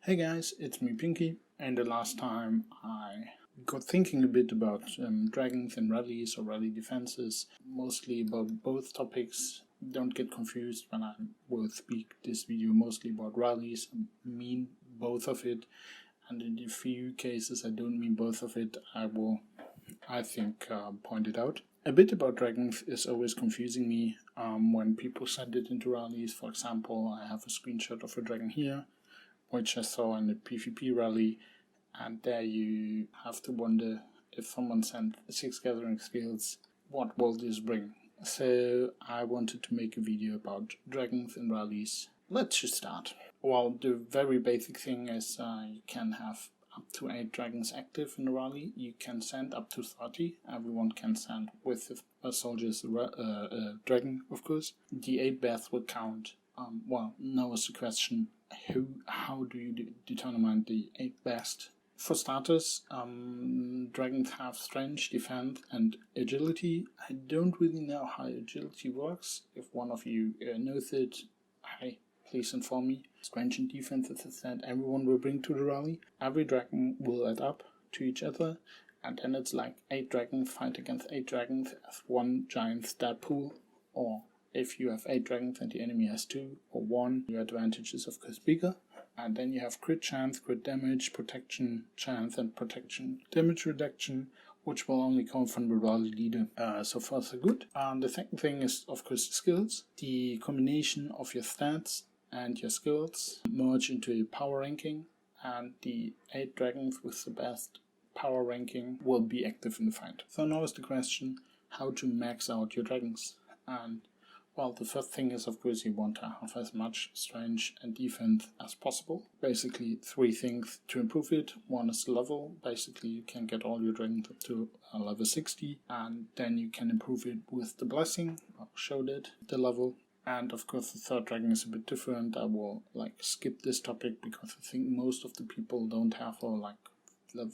Hey guys, it's me Pinky, and the last time I got thinking a bit about dragons and rallies or rally defenses, mostly about both topics. Don't get confused when I will speak this video mostly about rallies. I mean both of it, and in a few cases I don't mean both of it. I will, point it out. A bit about dragons is always confusing me when people send it into rallies. For example, I have a screenshot of a dragon here, which I saw in the PvP rally, and there you have to wonder, if someone sent 6 gathering skills, what will this bring? So I wanted to make a video about dragons in rallies. Let's just start. Well, the very basic thing is you can have up to 8 dragons active in a rally. You can send up to 30. Everyone can send with a soldier's dragon, of course. The 8 best will count. Now is the question, how do you determine the 8 best? For starters, dragons have strength, defense, and agility. I don't really know how agility works. If one of you knows it, hey, please inform me. Strength and defense is that everyone will bring to the rally. Every dragon will add up to each other, and then it's like 8 dragons fight against 8 dragons as one giant stat pool. Or if you have 8 dragons and the enemy has 2 or 1, your advantage is of course bigger. And then you have crit chance, crit damage, protection chance, and protection damage reduction, which will only come from the rally leader. So far so good. The second thing is of course the skills. The combination of your stats and your skills merge into a power ranking, and the 8 dragons with the best power ranking will be active in the fight. So now is the question, how to max out your dragons. And well, the first thing is, of course, you want to have as much strength and defense as possible. Basically, 3 things to improve it. One is the level. Basically, you can get all your dragons up to level 60, and then you can improve it with the blessing. I'll show that, the level. And of course, the third dragon is a bit different. I will skip this topic because I think most of the people don't have level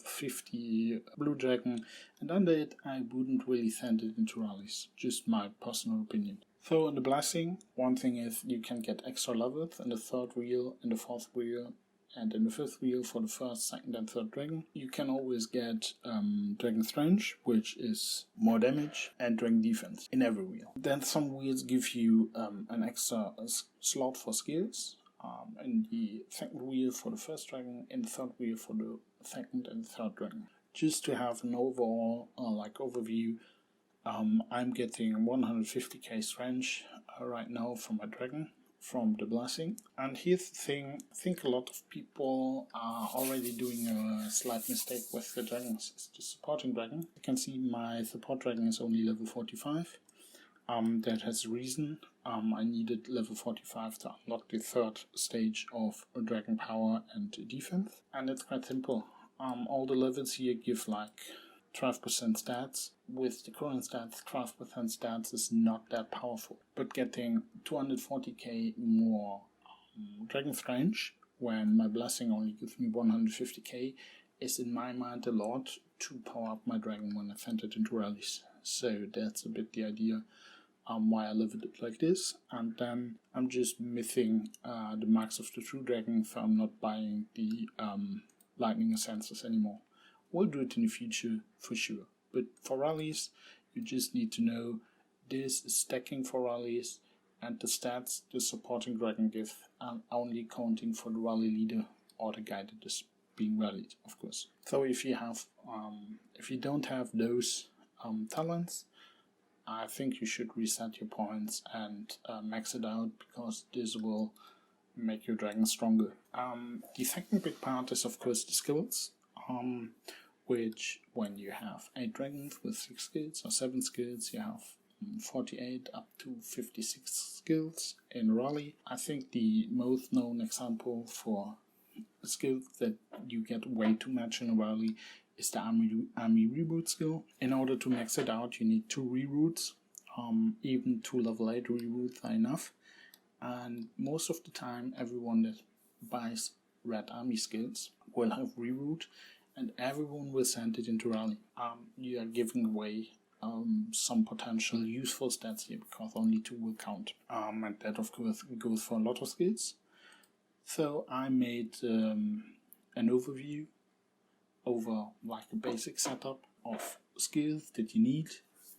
50 blue dragon, and under it I wouldn't really send it into rallies. Just my personal opinion. So in the blessing, one thing is you can get extra levels in the 3rd wheel, in the 4th wheel, and in the 5th wheel for the 1st, 2nd and 3rd dragon. You can always get dragon strength, which is more damage, and dragon defense in every wheel. Then some wheels give you an extra slot for skills. In the 2nd wheel for the 1st dragon, in the 3rd wheel for the 2nd and 3rd dragon. Just to have an overall overview, I'm getting 150k strength right now from my dragon, from the blessing. And here's the thing, I think a lot of people are already doing a slight mistake with the dragons. It's the supporting dragon. You can see my support dragon is only level 45. That has a reason. I needed level 45 to unlock the 3rd stage of dragon power and defense. And it's quite simple. All the levels here give 12% stats. With the current stats, 12% stats is not that powerful. But getting 240k more dragon strength when my blessing only gives me 150k is in my mind a lot to power up my dragon when I send it into rallies. So that's a bit the idea why I leveled it like this. And then I'm just missing the max of the true dragon, so I'm not buying the lightning essences anymore. We'll do it in the future for sure. But for rallies, you just need to know this is stacking for rallies, and the stats the supporting dragon gives are only counting for the rally leader or the guy that is being rallied, of course. So if you don't have those talents, I think you should reset your points and max it out, because this will make your dragon stronger. The second big part is of course the skills, which when you have 8 dragons with 6 skills or 7 skills, you have 48 up to 56 skills in rally. I think the most known example for skills that you get way too much in a rally is the army reboot skill. In order to max it out, you need 2 reroutes. Even 2 level 8 reroutes are enough. And most of the time, everyone that buys red army skills will have reroute, and everyone will send it into rally. You are giving away some potential useful stats here, because only 2 will count. And that of course goes for a lot of skills. So I made an overview over like a basic setup of skills that you need.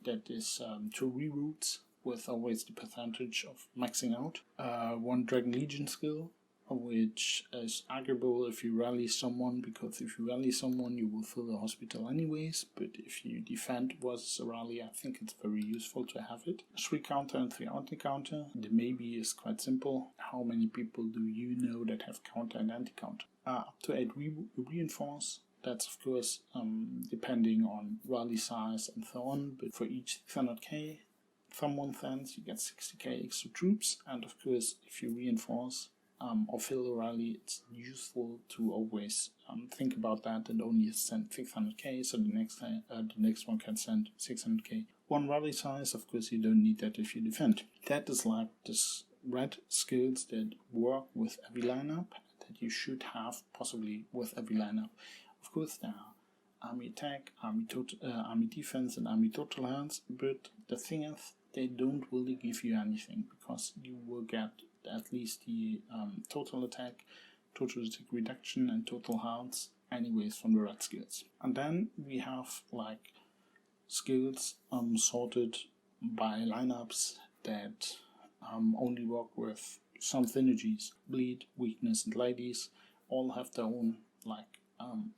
That is 2 reroutes with always the percentage of maxing out. 1 Dragon Legion skill, which is arguable if you rally someone, because if you rally someone you will fill the hospital anyways, but if you defend versus a rally, I think it's very useful to have it. 3 counter and 3 anti-counter. The maybe is quite simple. How many people do you know that have counter and anti-counter? Up to 8 reinforce. That's of course depending on rally size and so on, but for each 600k from 1 cent you get 60k extra troops, and of course if you reinforce or fill a rally, it's useful to always think about that and only send 600k, so the next one can send 600k. 1 rally size, of course you don't need that if you defend. That is like this red skills that work with every lineup, that you should have possibly with every lineup. Of course there are army attack, army defense and army total hands, but the thing is they don't really give you anything, because you will get at least the total attack reduction and total health anyways from the red skills. And then we have like skills sorted by lineups that only work with some synergies. Bleed, weakness and ladies all have their own like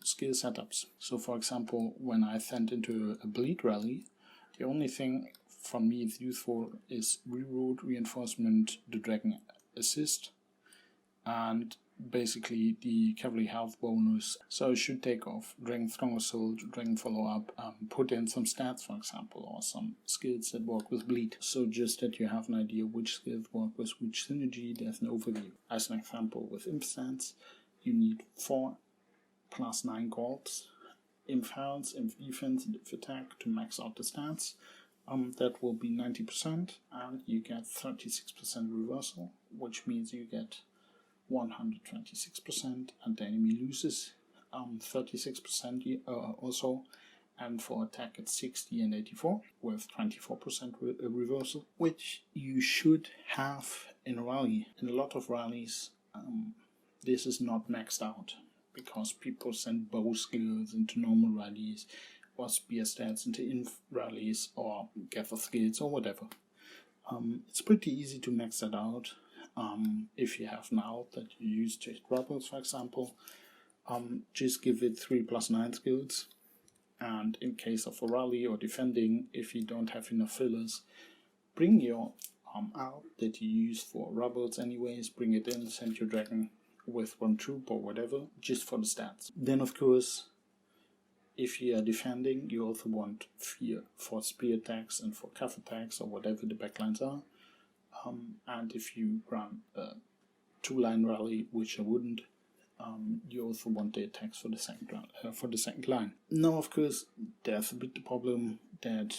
skill setups. So for example, when I send into a bleed rally, the only thing for me is useful is reroute, reinforcement, the dragon assist, and basically the cavalry health bonus. So I should take off Dragon Strong Assault, Dragon Follow Up, put in some stats for example, or some skills that work with bleed. So just that you have an idea which skills work with which synergy, there's an overview. As an example, with imp stats, you need 4 plus 9 golds, imp health, imp defense and imp attack to max out the stats. That will be 90%, and you get 36% reversal, which means you get 126%, and the enemy loses 36% also, and for attack it's 60 and 84 with 24% reversal, which you should have in a rally. In a lot of rallies this is not maxed out, because people send bow skills into normal rallies, or spear stats into inf rallies, or gather skills or whatever. It's pretty easy to max that out. If you have an out that you use to hit rebels, for example, just give it 3 plus 9 skills, and in case of a rally or defending, if you don't have enough fillers, bring your out that you use for rebels anyways, bring it in, send your dragon with 1 troop or whatever, just for the stats. Then of course, if you are defending, you also want 4 for spear attacks and for cuff attacks or whatever the backlines are. And if you run a 2-line rally, which I wouldn't, you also want the attacks for the second line. Now, of course, there's a bit the problem that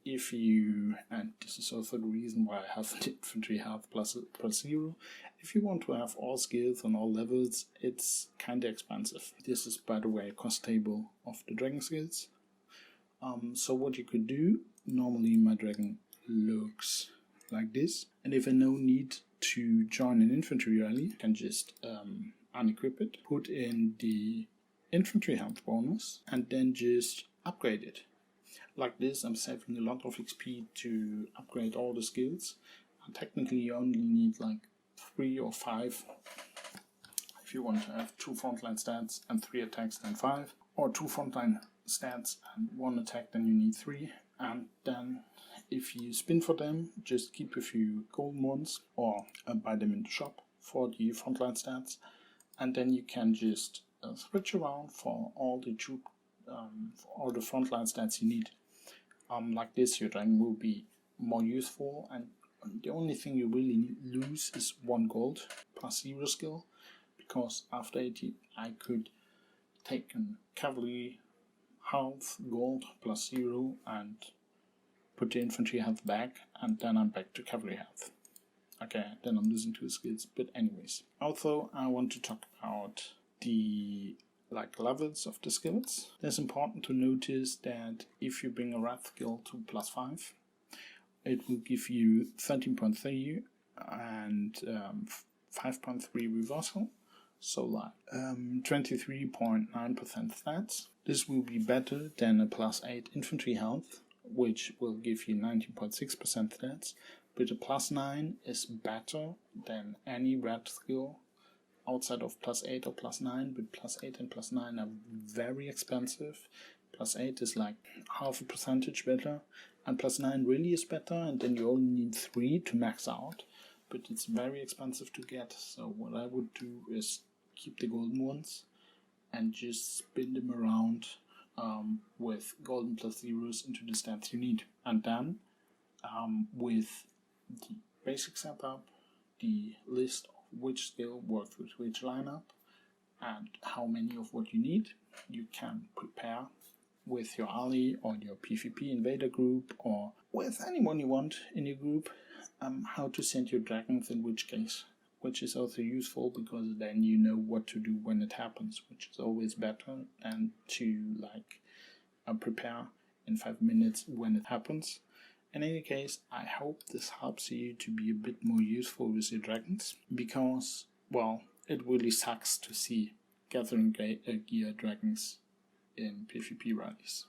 if you, and this is also the reason why I have an infantry health plus 0, if you want to have all skills on all levels, it's kinda expensive. This is, by the way, a cost table of the dragon skills. So what you could do, normally my dragon looks like this, and if I no need to join an infantry rally, I can just unequip it, put in the infantry health bonus, and then just upgrade it. Like this, I'm saving a lot of XP to upgrade all the skills, and technically you only need like 3 or 5 if you want to have 2 frontline stats and 3 attacks, then 5, or 2 frontline stats and 1 attack, then you need 3, and then if you spin for them, just keep a few gold ones or buy them in the shop for the frontline stats, and then you can just switch around for all the frontline stats you need. Like this, your dragon will be more useful, and the only thing you really lose is 1 gold plus 0 skill, because after 80 I could take a cavalry health gold plus 0 and put the infantry health back, and then I'm back to cavalry health. Okay, then I'm losing 2 skills, but anyways. Also, I want to talk about the levels of the skills. It's important to notice that if you bring a wrath skill to +5, it will give you 13.3 and 5.3 reversal, so like 23.9% stats. This will be better than a +8 infantry health, which will give you 19.6% stats, but a +9 is better than any red skill outside of +8 or +9, but +8 and +9 are very expensive. +8 is like half a percentage better, and +9 really is better, and then you only need 3 to max out, but it's very expensive to get. So what I would do is keep the golden ones and just spin them around with golden +0s into the stats you need. And then with the basic setup, the list of which skill works with which lineup, and how many of what you need, you can prepare with your ally or your PvP invader group or with anyone you want in your group how to send your dragons in which case, which is also useful because then you know what to do when it happens, which is always better than to like prepare in 5 minutes when it happens. In any case, I hope this helps you to be a bit more useful with your dragons, because, well, it really sucks to see gathering gear dragons in PvP rallies.